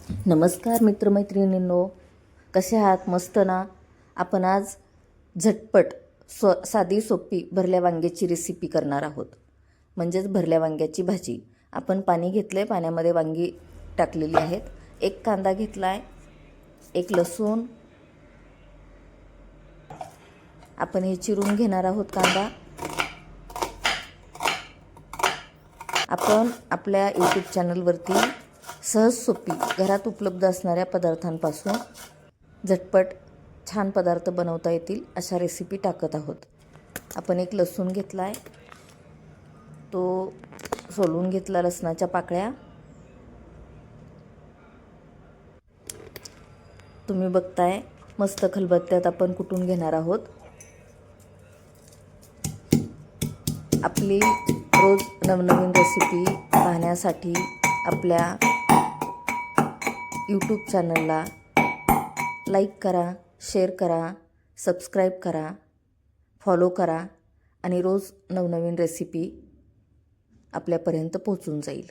नमस्कार मित्रमैत्रिणींनो, कसे आहात? मस्त ना. आपण आज झटपट साधी सोपी भरल्या वांग्याची रेसिपी करणार आहोत, म्हणजेच भरल्या वांग्याची भाजी. आपण पाणी घेतलं आहे, पाण्यामध्ये वांगी टाकलेली आहेत. एक कांदा घेतला आहे, एक लसूण. आपण हे चिरून घेणार आहोत कांदा. आपण आपल्या यूट्यूब चॅनलवरती सहज सोपी घरात उपलब्ध असणाऱ्या पदार्थांपासून झटपट छान पदार्थ बनवता येतील अशा रेसिपी टाकत आहोत. आपण एक लसूण घेतला आहे, तो सोलून घेतला. लसणाच्या पाकळ्या तुम्ही बघताय, मस्त खलबत्त्यात आपण कुटून घेणार आहोत. आपली रोज नवनवीन रेसिपी पाहण्यासाठी आपल्या यूट्यूब चॅनलला लाईक करा, शेअर करा, सबस्क्राईब करा, फॉलो करा आणि रोज नवनवीन रेसिपी आपल्यापर्यंत पोहोचून जाईल.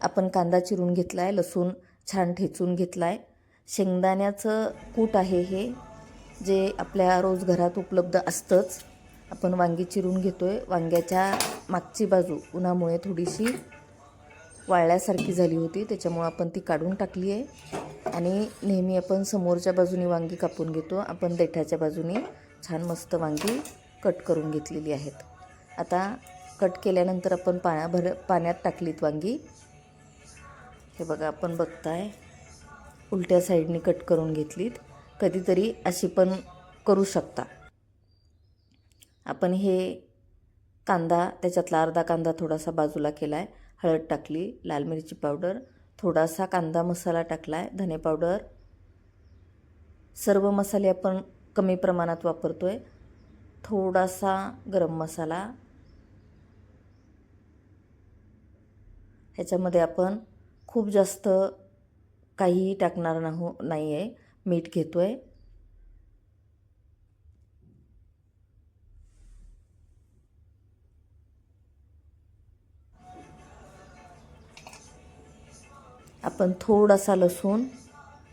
आपण कांदा चिरून घेतला आहे, लसूण छान ठेचून घेतला आहे. शेंगदाण्याचं कूट आहे हे, जे आपल्या रोज घरात उपलब्ध असतंच. आपण वांगी चिरून घेतो आहे. वांग्याच्या मागची बाजू उन्हामुळे थोडीशी वाळल्यासारखी झाली होती, त्याच्यामुळं आपण ती काढून टाकली आहे. आणि नेहमी आपण समोरच्या बाजूनी वांगी कापून घेतो. आपण देठाच्या बाजूनी छान मस्त वांगी कट करून घेतलेली आहेत. आता कट केल्यानंतर आपण पाण्यात टाकलीत वांगी. हे बघा, आपण बघताय उलट्या साईडनी कट करून घेतलीत. कधीतरी अशी पण करू शकता. आपण हे कांदा, त्याच्यातला अर्धा कांदा थोडासा बाजूला केला आहे. हळद टाकली, लाल मिरची पावडर, थोडासा कांदा मसाला टाकला आहे, धने पावडर. सर्व मसाले आपण कमी प्रमाणात वापरतो आहे. थोडासा गरम मसाला. ह्याच्यामध्ये आपण खूप जास्त काहीही टाकणार नाही आहे. मीठ घेतो आहे. आपण थोडासा लसूण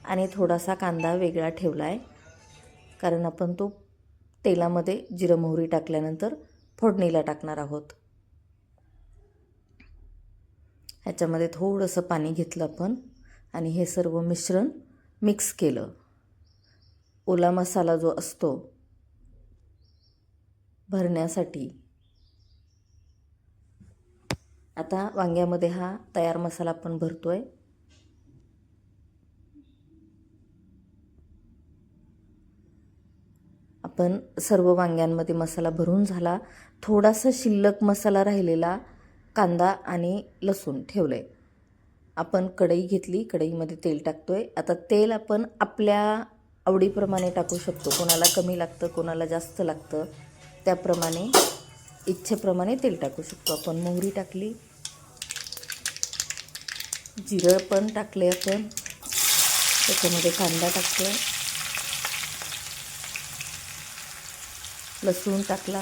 आणि थोडासा कांदा वेगळा ठेवला आहे, कारण आपण तो तेलामध्ये जिरं मोहरी टाकल्यानंतर फोडणीला टाकणार आहोत. ह्याच्यामध्ये थोडंसं पाणी घेतलं आपण आणि हे सर्व मिश्रण मिक्स केलं. ओला मसाला जो असतो भरण्यासाठी, आता वांग्यामध्ये हा तयार मसाला आपण भरतो आहे. आपण सर्व वांग्यांमध्ये मसाला भरून झाला. थोडासा शिल्लक मसाला राहिलेला कांदा आणि लसूण ठेवलं आहे. आपण कढई घेतली, कढईमध्ये तेल टाकतो आहे. आता तेल आपण आपल्या आवडीप्रमाणे टाकू शकतो. कोणाला कमी लागतं, कोणाला जास्त लागतं, त्याप्रमाणे इच्छेप्रमाणे तेल टाकू शकतो. आपण मोहरी टाकली, जिरं पण टाकले. आपण त्याच्यामध्ये कांदा टाकतो आहे, लसूण टाकला.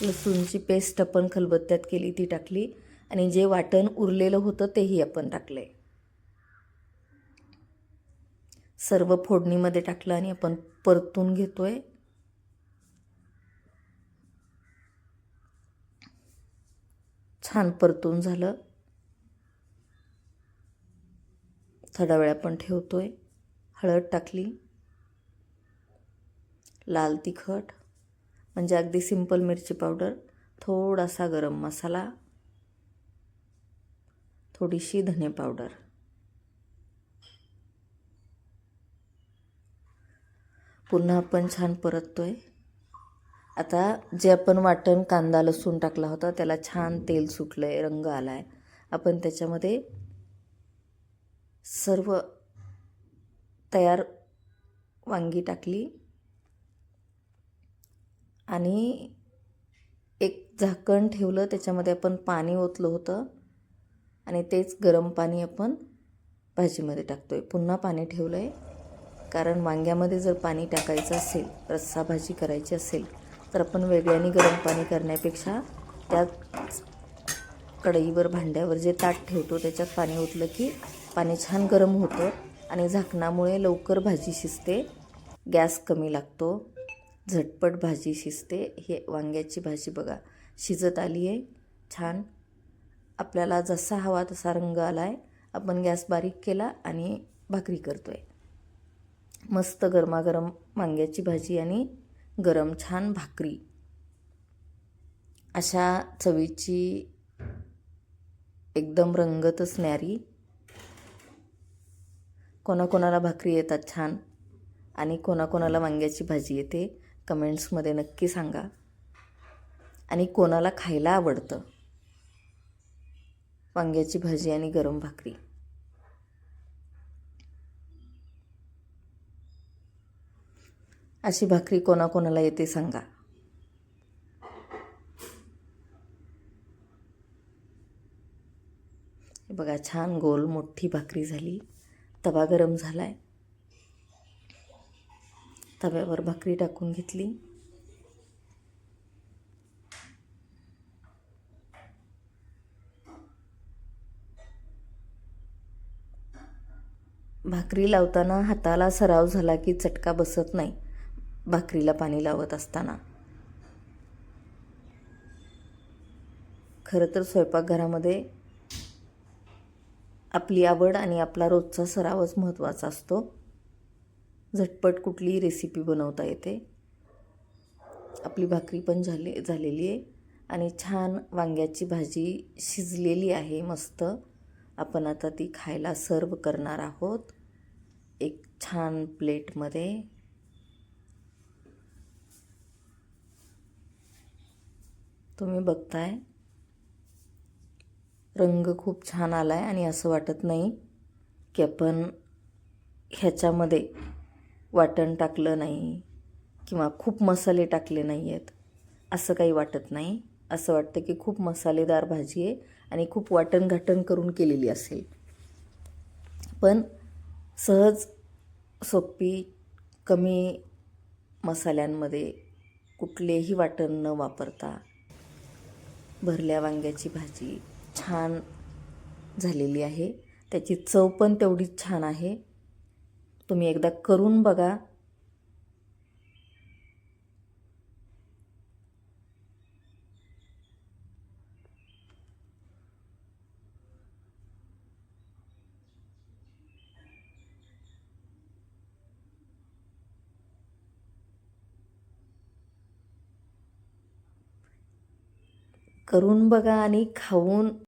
लसूणची पेस्ट आपण खलबत्त्यात केली ती टाकली आणि जे वाटण उरलेलं होतं तेही आपण टाकले. सर्व फोडणीमध्ये टाकलं आणि आपण परतून घेतोय. छान परतून झालं. थोडा वेळ आपण ठेवतोय. हळद टाकली, लाल तिखट म्हणजे अगदी सिंपल मिरची पावडर, थोडासा गरम मसाला, थोडीशी धने पावडर. पुन्हा आपण छान परततोय. आता जे आपण वाटण कांदा लसूण टाकला होता त्याला छान तेल सुटलं आहे, रंग आला आहे. आपण त्याच्यामध्ये सर्व तयार वांगी टाकली आणि एक झाकण ठेवलं. त्याच्यामध्ये आपण पाणी ओतलं होतं आणि तेच गरम पाणी आपण भाजीमध्ये टाकतो आहे. पुन्हा पाणी ठेवलं आहे, कारण वांग्यामध्ये जर पाणी टाकायचं असेल, रस्सा भाजी करायची असेल, तर आपण वेगळ्याने गरम पाणी करण्यापेक्षा त्यात कढईवर भांड्यावर जे ताट ठेवतो त्याच्यात पाणी ओतलं की पाणी छान गरम होतं आणि झाकणामुळे लवकर भाजी शिजते, गॅस कमी लागतो, झटपट भाजी शिजते. हे वांग्याची भाजी बघा शिजत आली आहे छान. आपल्याला जसा हवा तसा रंग आला आहे. आपण गॅस बारीक केला आणि भाकरी करतो आहे. मस्त गरमागरम वांग्याची भाजी आणि गरम छान भाकरी. अशा चवीची एकदम रंगतच न्यारी. कोणाकोणाला भाकरी येतात छान आणि कोणाकोणाला वांग्याची भाजी येते, कमेंट्समध्ये नक्की सांगा. आणि कोणाला खायला आवडतं वांग्याची भाजी आणि गरम भाकरी. अशी भाकरी कोणाकोणाला येते सांगा. हे बघा छान गोल मोठी भाकरी झाली. तवा गरम झाला आहे. तव्यावर भाकरी टाकून घेतली. भाकरी लावताना हाताला सराव झाला की चटका बसत नाही भाकरीला पाणी लावत असताना. खरं तर स्वयंपाकघरामध्ये आपली आवड आणि आपला रोजचा सरावच महत्त्वाचा असतो. झटपट कुठलीही रेसिपी बनवता येते. आपली भाकरी पण झालेली आहे आणि छान वांग्याची भाजी शिजलेली आहे मस्त. आपण आता ती खायला सर्व करणार आहोत एक छान प्लेटमध्ये. तुम्ही बघताय रंग खूप छान आला आहे आणि असं वाटत नाही की आपण ह्याच्यामध्ये वाटण टाकलं नाही किंवा खूप मसाले टाकले नाही आहेत, असं काही वाटत नाही. असं वाटतं की खूप मसालेदार भाजी आहे आणि खूप वाटण करून केलेली असेल. पण सहज सोपी कमी मसाल्यांमध्ये कुठलेही वाटण न वापरता भरल्या वांग्याची भाजी छान झालेली आहे. त्याची चव पण तेवढीच छान आहे. तुम्ही एकदा करून बघा. करून बघा आणि खाऊन